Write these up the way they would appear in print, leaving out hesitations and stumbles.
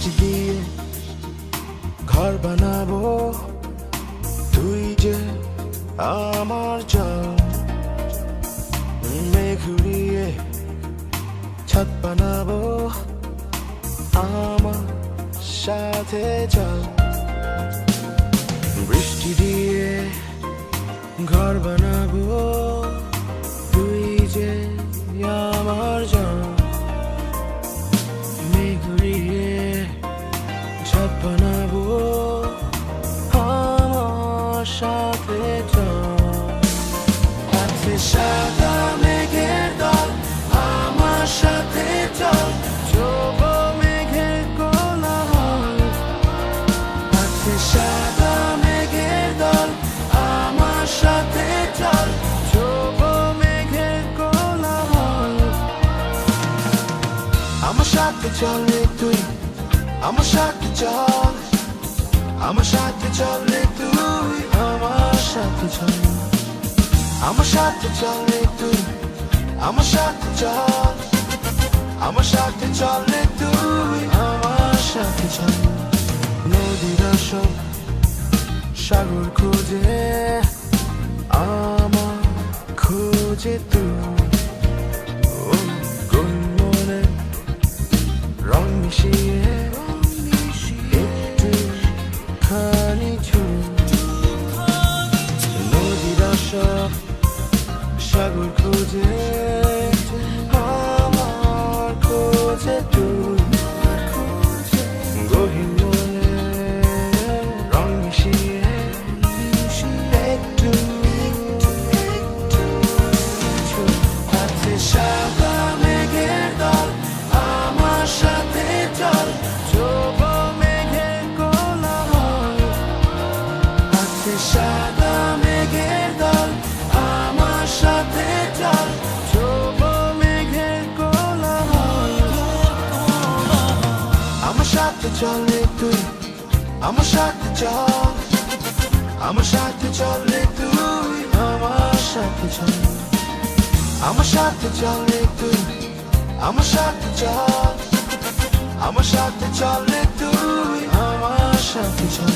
বৃষ্টি দিয়ে ঘর বানাবো, তুই যে আমার জল। মেঘ উড়িয়ে ছাদ বানাবো, আমার সাথে চল। বৃষ্টি দিয়ে ঘর বানাবো, তুই যে আমার জল। মেঘ উড়িয়ে ছাদ বানাবো, আমার সাথে চল। আছে সাদা মেঘের দল, আমার সাথে চল। ছোব মেঘের কোলাহল, আছে সাদা মেঘের দল, আমার সাথে চল। ছোব মেঘের কোলাহল, আমার সাথে চল রে তুই, আমার সাথে চল। আমার সাথে চল রে তুই, আমার সাথে চল। আমার সাথে চল রে তুই, আমার সাথে চল। আমার সাথে চল রে তুই, আমার সাথে চল। নদীরা সব সাগর খোঁজে, আমার খোঁজে তুই। গহীন মনে রং মিশিয়ে একটু খানি ছুঁই। নদীরা সব সাগর খোঁজে, আমার খোঁজে তুই। গহীন মনে রং মিশিয়ে একটু ছুঁই। আছে সাদা মেঘের দল, আমার সাথে চল। ছোব মেঘের কোলাহল, আছে সাদা মেঘের দল, আমার সাথে চল। ছোব মেঘের কোলাহল, আমার সাথে চল রে তুই, আমার সাথে চল। আমার সাথে চল রে তুই, আমার সাথে চল। আমার সাথে চল রে তুই, আমার সাথে চল। আমার সাথে চল রে তুই, আমার সাথে চল।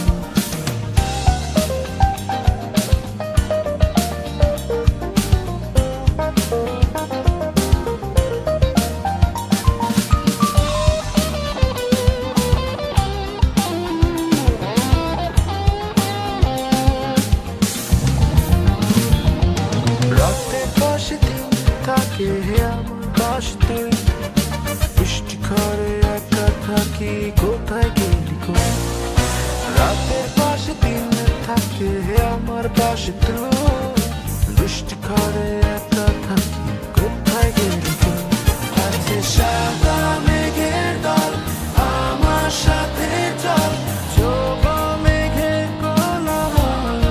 রাতের পাশে দিন থাকে, আমার পাশে তুই। বৃষ্টি ঘরে একা থাকি, কোথায় গেলি গো? রাতের পাশে দিন থাকে, আমার পাশে তুই। বৃষ্টি ঘরে একা থাকি, কোথায় গেলি গো? আছে সাদা মেঘের দল, আমার সাথে চল। ছোব মেঘের কোলাহল,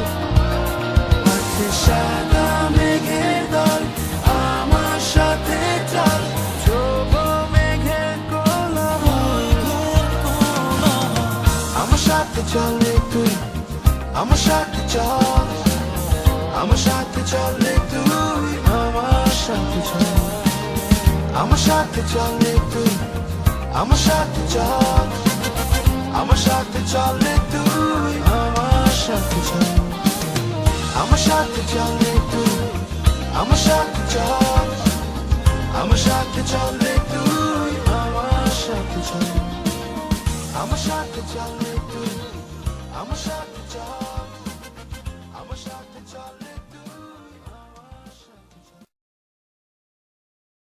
আছে সাদা মেঘের দল, আমার সাথে চল। ছোব মেঘের কোলাহল, আমার সাথে চল রে তুই, আমার সাথে চল। আমার সাথে চল রে তুই, আমার সাথে চল। আমার সাথে চল রে তুই, আমার সাথে চল। আমার সাথে চল রে তুই, আমার সাথে চল। আমার সাথে চল রে তুই, আমার সাথে চল। আমার সাথে চল রে তুই, আমার সাথে চল। আমার সাথে চল রে তুই, আমার সাথে চল।